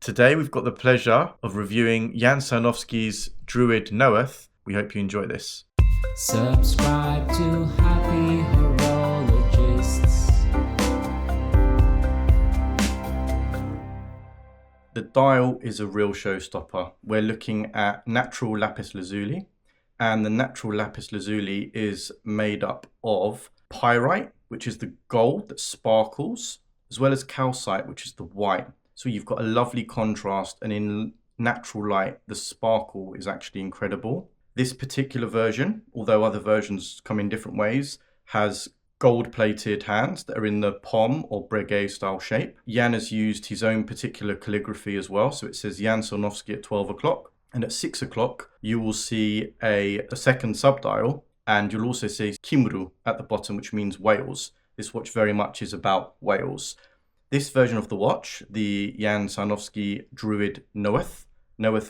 Today we've got the pleasure of reviewing Jan Sarnowski's Druid Knoweth. We hope you enjoy this. Subscribe to Happy Horologists. The dial is a real showstopper. We're looking at natural lapis lazuli, and the natural lapis lazuli is made up of pyrite, which is the gold that sparkles, as well as calcite, which is the white. So you've got a lovely contrast, and in natural light, the sparkle is actually incredible. This particular version, although other versions come in different ways, has gold-plated hands that are in the pomme or breguet style shape. Jan has used his own particular calligraphy as well, so it says Jan Sarnowski at 12 o'clock, and at 6 o'clock you will see a second subdial, and you'll also see Cymru at the bottom, which means Wales. This watch very much is about Wales. This version of the watch, the Jan Sarnowski Druid Knoweth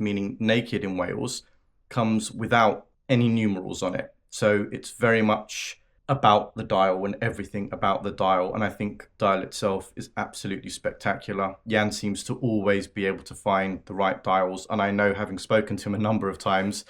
meaning naked in Wales, comes without any numerals on it. So it's very much about the dial and everything about the dial. And I think dial itself is absolutely spectacular. Jan seems to always be able to find the right dials. And I know, having spoken to him a number of times,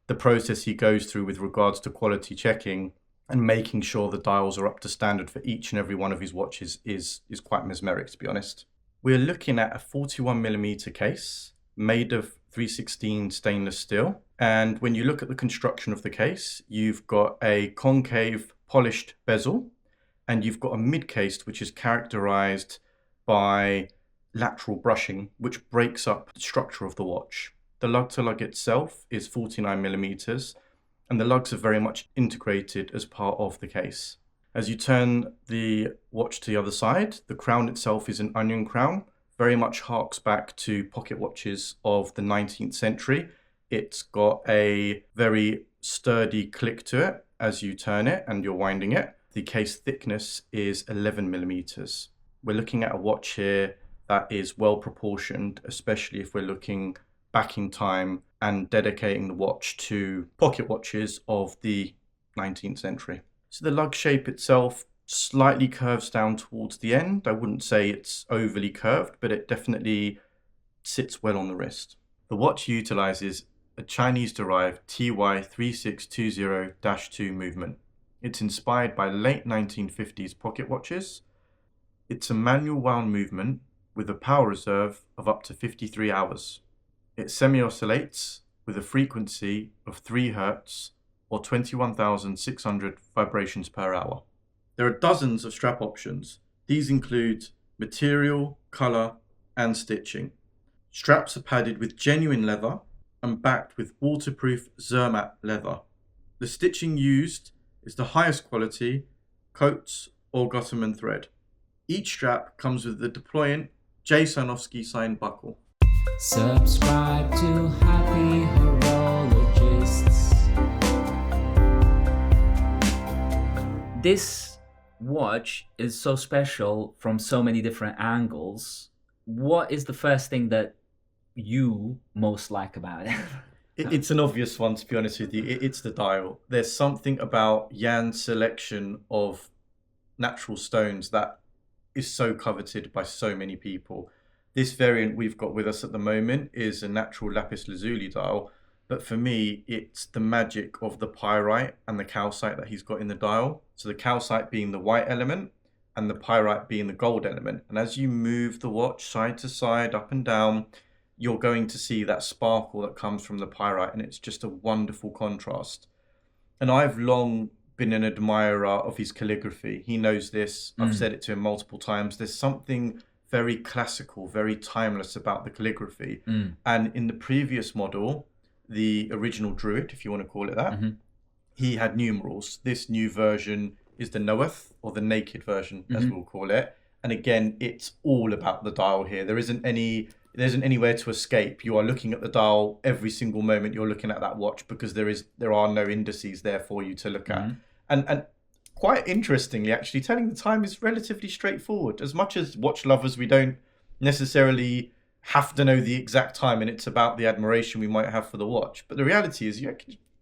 the process he goes through with regards to quality checking and making sure the dials are up to standard for each and every one of his watches is quite mesmeric, to be honest. We're looking at a 41mm case made of 316 stainless steel. And when you look at the construction of the case, you've got a concave polished bezel, and you've got a mid-case which is characterized by lateral brushing, which breaks up the structure of the watch. The lug-to-lug itself is 49mm, and the lugs are very much integrated as part of the case. As you turn the watch to the other side, the crown itself is an onion crown, very much harks back to pocket watches of the 19th century. It's got a very sturdy click to it as you turn it and you're winding it. The case thickness is 11mm. We're looking at a watch here that is well proportioned, especially if we're looking back in time and dedicating the watch to pocket watches of the 19th century. So the lug shape itself slightly curves down towards the end. I wouldn't say it's overly curved, but it definitely sits well on the wrist. The watch utilizes a Chinese-derived TY3620-2 movement. It's inspired by late 1950s pocket watches. It's a manual wound movement with a power reserve of up to 53 hours. It semi-oscillates with a frequency of 3 Hz or 21,600 vibrations per hour. There are dozens of strap options. These include material, color, and stitching. Straps are padded with genuine leather and backed with waterproof Zermatt leather. The stitching used is the highest quality coats or Gotterman thread. Each strap comes with the deployant J. Sarnowski signed buckle. Subscribe to Happy Horologists. This watch is so special from so many different angles. What is the first thing that you most like about it? It's an obvious one, to be honest with you. It's the dial. There's something about Jan's selection of natural stones that is so coveted by so many people. This variant we've got with us at the moment is a natural lapis lazuli dial, but for me, it's the magic of the pyrite and the calcite that he's got in the dial. So the calcite being the white element and the pyrite being the gold element. And as you move the watch side to side, up and down, you're going to see that sparkle that comes from the pyrite, and it's just a wonderful contrast. And I've long been an admirer of his calligraphy. He knows this. I've said it to him multiple times. There's something very classical, very timeless about the calligraphy. And in the previous model, the original Druid, if you want to call it that, he had numerals. This new version is the Knoweth, or the naked version, as we'll call it. And again, it's all about the dial here. There isn't anywhere to escape. You are looking at the dial every single moment you're looking at that watch, because there are no indices there for you to look at. And quite interestingly, actually, telling the time is relatively straightforward. As much as watch lovers, we don't necessarily have to know the exact time, and it's about the admiration we might have for the watch. But the reality is you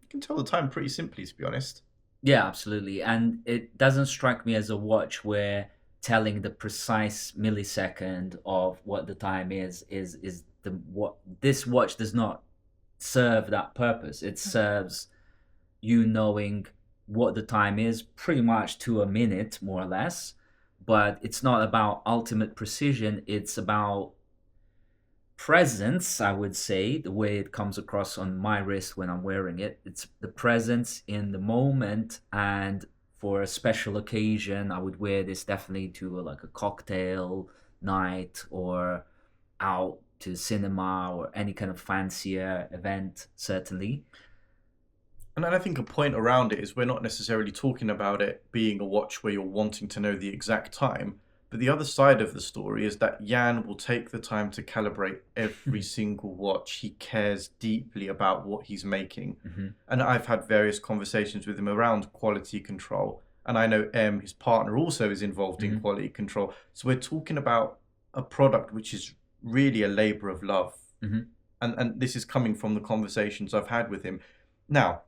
can tell the time pretty simply, to be honest. Yeah, absolutely. And it doesn't strike me as a watch where telling the precise millisecond of what the time is the what this watch does not serve that purpose. It serves you knowing what the time is pretty much to a minute, more or less, but it's not about ultimate precision. It's about presence, I would say, the way it comes across on my wrist when I'm wearing it. It's the presence in the moment, and for a special occasion, I would wear this definitely to like a cocktail night or out to cinema or any kind of fancier event, certainly. And then I think a point around it is we're not necessarily talking about it being a watch where you're wanting to know the exact time. But the other side of the story is that Jan will take the time to calibrate every single watch. He cares deeply about what he's making. Mm-hmm. And I've had various conversations with him around quality control. And I know M, his partner, also is involved in quality control. So we're talking about a product which is really a labor of love. Mm-hmm. And this is coming from the conversations I've had with him. Now,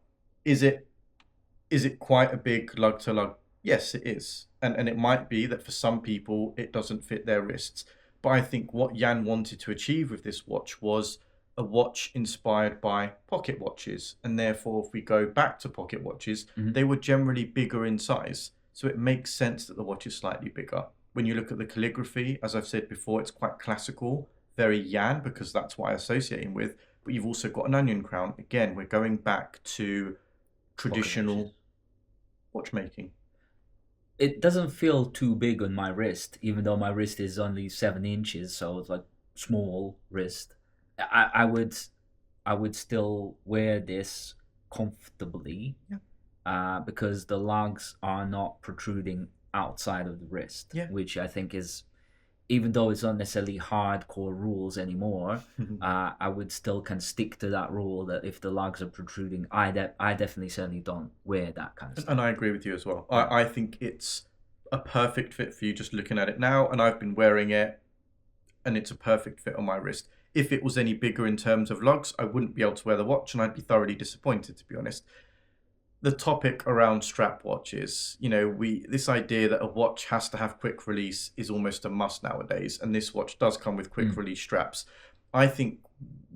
is it quite a big lug to lug? Yes, it is. And it might be that for some people it doesn't fit their wrists. But I think what Jan wanted to achieve with this watch was a watch inspired by pocket watches. And therefore, if we go back to pocket watches, they were generally bigger in size. So it makes sense that the watch is slightly bigger. When you look at the calligraphy, as I've said before, it's quite classical, very Jan, because that's what I associate him with. But you've also got an onion crown. Again, we're going back to traditional watchmaking. It doesn't feel too big on my wrist, even though my wrist is only 7 inches, so it's like small wrist. I would still wear this comfortably, because the lugs are not protruding outside of the wrist, which I think is, even though it's not necessarily hardcore rules anymore, I would still can stick to that rule that if the lugs are protruding, I definitely certainly don't wear that kind of stuff. And I agree with you as well. I think it's a perfect fit for you just looking at it now, and I've been wearing it, and it's a perfect fit on my wrist. If it was any bigger in terms of lugs, I wouldn't be able to wear the watch, and I'd be thoroughly disappointed, to be honest. The topic around strap watches, this idea that a watch has to have quick release is almost a must nowadays, and this watch does come with quick release straps. I think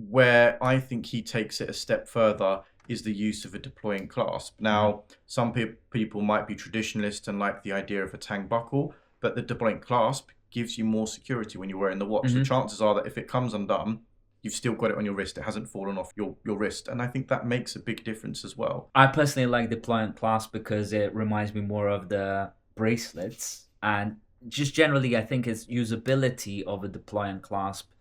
where he takes it a step further is the use of a deploying clasp. Now, some people might be traditionalists and like the idea of a tang buckle, but the deploying clasp gives you more security when you're wearing the watch. The chances are that if it comes undone, you've still got it on your wrist. It hasn't fallen off your wrist. And I think that makes a big difference as well. I personally like the deployant clasp because it reminds me more of the bracelets. And just generally, I think its usability of a deployant clasp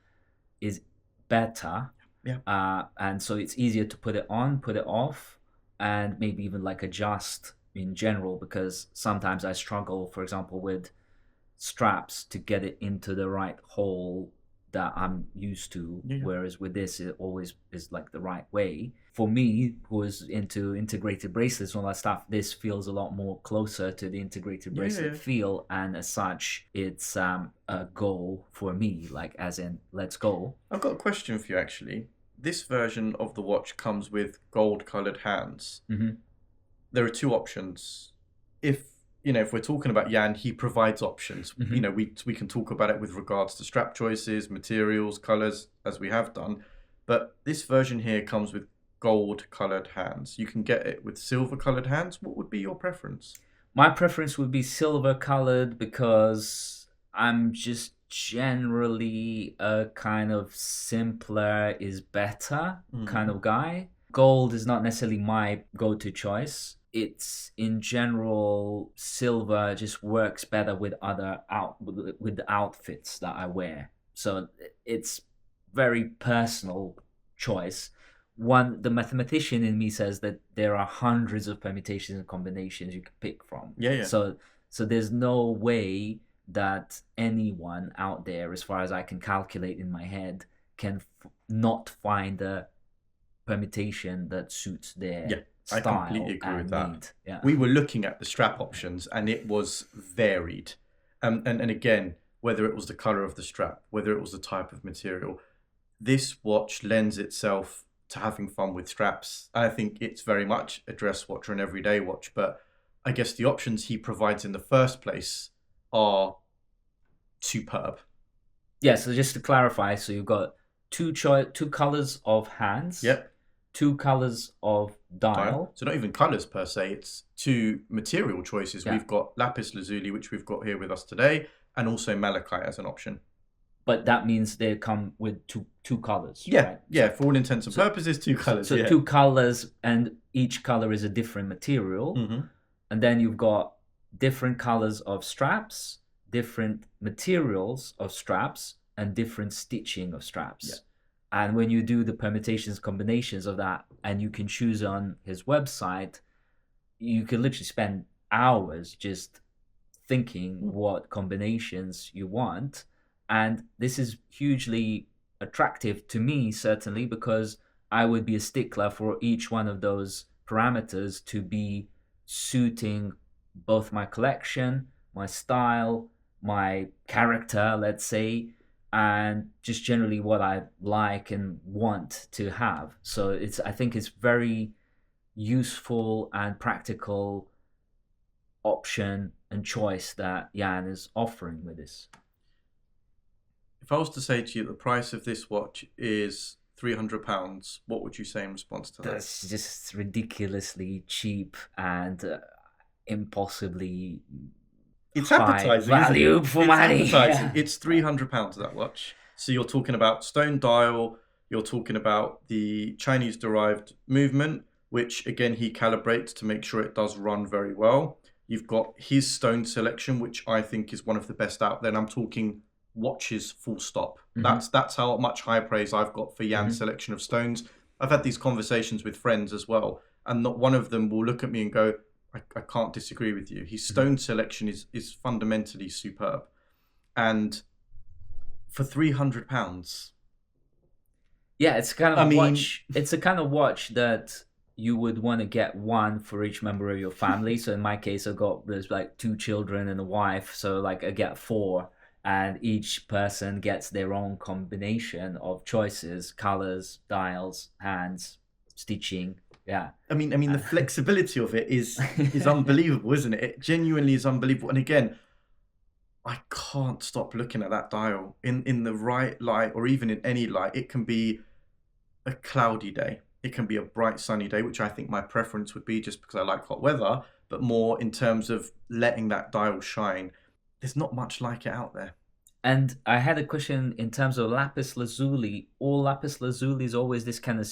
is better. Yeah. And so it's easier to put it on, put it off, and maybe even like adjust in general, because sometimes I struggle, for example, with straps to get it into the right hole that I'm used to, whereas with this it always is like the right way. For me, who is into integrated bracelets and all that stuff, this feels a lot more closer to the integrated bracelet feel, and as such it's a go for me, like as in let's go. I've got a question for you actually. This version of the watch comes with gold coloured hands. There are two options. If we're talking about Jan, he provides options. We can talk about it with regards to strap choices, materials, colours, as we have done. But this version here comes with gold-coloured hands. You can get it with silver-coloured hands. What would be your preference? My preference would be silver-coloured because I'm just generally a kind of simpler is better kind of guy. Gold is not necessarily my go-to choice. It's in general, silver just works better with with the outfits that I wear. So it's very personal choice. The mathematician in me says that there are hundreds of permutations and combinations you can pick from. So there's no way that anyone out there, as far as I can calculate in my head, can not find a permutation that suits their I completely agree with that. Yeah. We were looking at the strap options and it was varied. And again, whether it was the colour of the strap, whether it was the type of material, this watch lends itself to having fun with straps. And I think it's very much a dress watch or an everyday watch. But I guess the options he provides in the first place are superb. Yeah, so just to clarify, so you've got two colors of hands. Yep. 2 colors of dial. So not even colors per se, it's 2 material choices. Yeah. We've got lapis lazuli, which we've got here with us today, and also malachite as an option. But that means they come with two colors. Yeah, right? yeah. For all intents and purposes, 2 colors. So 2 colors, and each color is a different material. Mm-hmm. And then you've got different colors of straps, different materials of straps, and different stitching of straps. Yeah. And when you do the permutations, combinations of that, and you can choose on his website, you can literally spend hours just thinking what combinations you want. And this is hugely attractive to me, certainly, because I would be a stickler for each one of those parameters to be suiting both my collection, my style, my character, let's say, and just generally what I like and want to have. So I think it's very useful and practical option and choice that Jan is offering with this. If I was to say to you the price of this watch is £300, what would you say in response to that? That's just ridiculously cheap and impossibly it's high advertising, value isn't it? for money. Yeah. It's £300 that watch. So you're talking about stone dial, you're talking about the Chinese derived movement, which again he calibrates to make sure it does run very well. You've got his stone selection, which I think is one of the best out there. And I'm talking watches full stop. Mm-hmm. That's how much high praise I've got for Jan's selection of stones. I've had these conversations with friends as well, and not one of them will look at me and go, I can't disagree with you. His stone selection is fundamentally superb. And for £300, yeah, it's kind of watch. It's a kind of watch that you would want to get one for each member of your family. So in my case, there's like 2 children and a wife, so like I get 4. And each person gets their own combination of choices, colors, dials, hands, stitching. Yeah. I mean, the flexibility of it is unbelievable, isn't it? It genuinely is unbelievable. And again, I can't stop looking at that dial in the right light, or even in any light. It can be a cloudy day. It can be a bright sunny day, which I think my preference would be just because I like hot weather, but more in terms of letting that dial shine. There's not much like it out there. And I had a question in terms of lapis lazuli. All lapis lazuli is always this kind of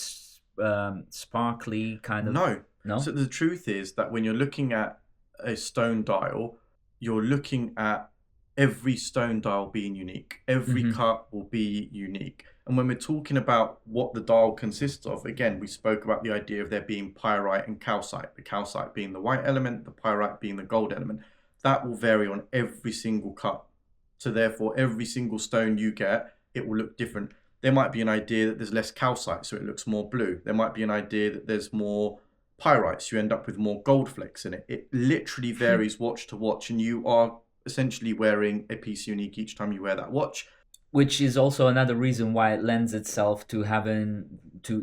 sparkly kind of... No? So the truth is that when you're looking at a stone dial, you're looking at every stone dial being unique. Every cut will be unique. And when we're talking about what the dial consists of, again, we spoke about the idea of there being pyrite and calcite. The calcite being the white element, the pyrite being the gold element. That will vary on every single cut. So therefore, every single stone you get, it will look different. There might be an idea that there's less calcite, so it looks more blue. There might be an idea that there's more pyrite, so you end up with more gold flecks in it. It literally varies watch to watch, and you are essentially wearing a piece unique each time you wear that watch. Which is also another reason why it lends itself to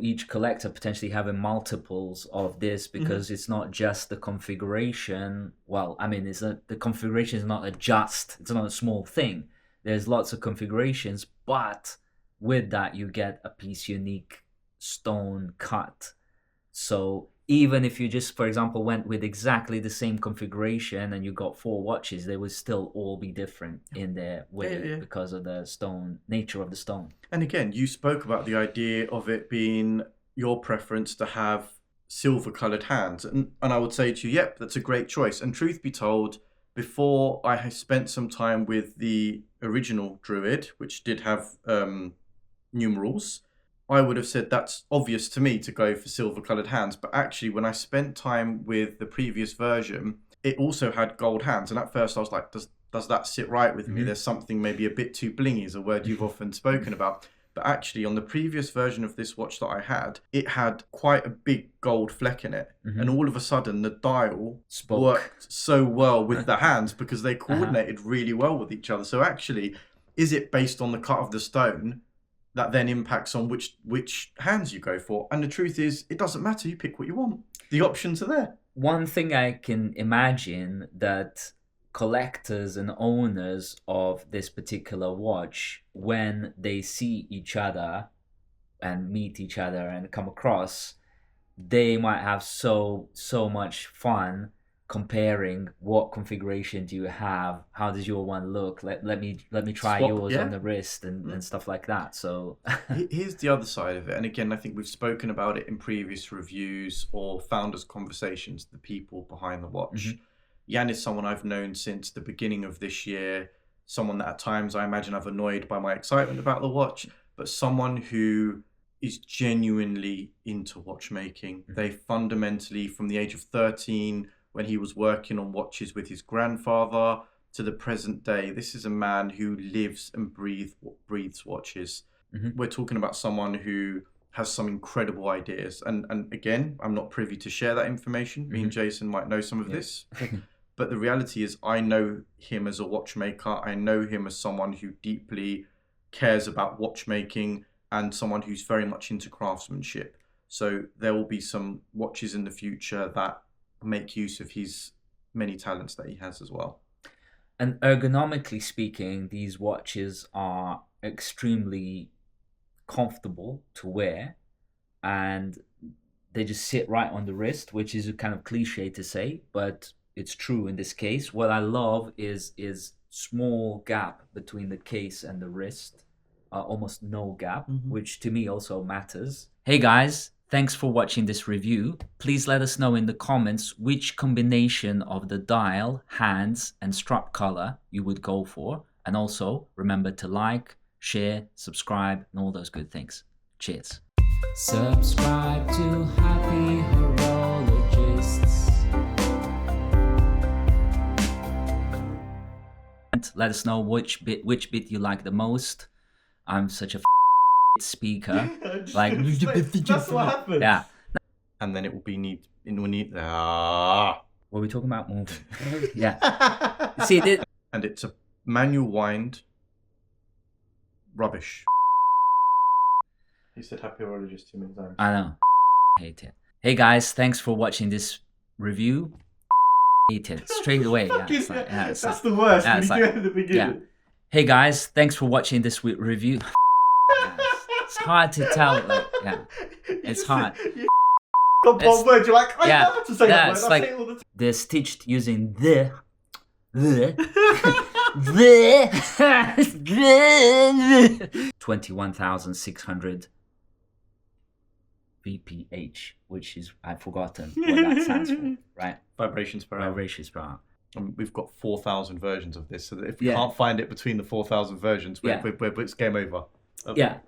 each collector potentially having multiples of this, because it's not just the configuration. Well, I mean, the configuration is not it's not a small thing. There's lots of configurations, but with that you get a piece unique stone cut. So even if you just, for example, went with exactly the same configuration and you got 4 watches, they would still all be different in their way because of the nature of the stone. And again, you spoke about the idea of it being your preference to have silver coloured hands. And I would say to you, yep, that's a great choice. And truth be told, before I spent some time with the original Druid, which did have numerals, I would have said that's obvious to me to go for silver coloured hands. But actually, when I spent time with the previous version, it also had gold hands. And at first I was like, does that sit right with me? There's something maybe a bit too blingy, is a word you've often spoken about. But actually, on the previous version of this watch that I had, it had quite a big gold fleck in it. And all of a sudden, the dial worked so well with the hands because they coordinated really well with each other. So actually, is it based on the cut of the stone that then impacts on which hands you go for? And the truth is, it doesn't matter. You pick what you want. The options are there. One thing I can imagine that collectors and owners of this particular watch, when they see each other and meet each other and come across, they might have so much fun comparing what configuration do you have, how does your one look, let me try Swap, yours yeah. on the wrist and stuff like that. So here's the other side of it, and again, I think we've spoken about it in previous reviews or founders conversations, the people behind the watch. Jan is someone I've known since the beginning of this year, someone that at times I imagine I've annoyed by my excitement about the watch, but someone who is genuinely into watchmaking. They fundamentally, from the age of 13, when he was working on watches with his grandfather, to the present day, this is a man who lives and breathes watches. We're talking about someone who has some incredible ideas. And again, I'm not privy to share that information. Me and Jason might know some of this. But the reality is I know him as a watchmaker. I know him as someone who deeply cares about watchmaking and someone who's very much into craftsmanship. So there will be some watches in the future that make use of his many talents that he has as well. And ergonomically speaking, these watches are extremely comfortable to wear, and they just sit right on the wrist, which is a kind of cliche to say, but it's true in this case. What I love is small gap between the case and the wrist, almost no gap, which to me also matters. Hey guys, thanks for watching this review. Please let us know in the comments which combination of the dial, hands and strap color you would go for. And also remember to like, share, subscribe and all those good things. Cheers. Subscribe to Happy Horologists. Let us know which bit you like the most. I'm such a speaker. Like that's what happens. Yeah. And then it will be What are we talking about? Moving. Yeah. See, and it's a manual wind rubbish. He said happy horologist too many times. I know. Hate it. Hey guys, thanks for watching this review. Hate it straight away. Yeah, it's like, that's the worst. Yeah, When you do it at the beginning. Yeah. Hey guys, thanks for watching this review. It's hard to tell. Like, yeah, it's hard. Got one word. You're like, I yeah, never to say yeah, that word. it's I like say it all the time. they're stitched using the 21,600 VPH, which is, I've forgotten what that stands for, right? Vibrations per hour. Vibrations per hour. We've got 4,000 versions of this, so that if we can't find it between the 4,000 versions, it's game over. Yeah.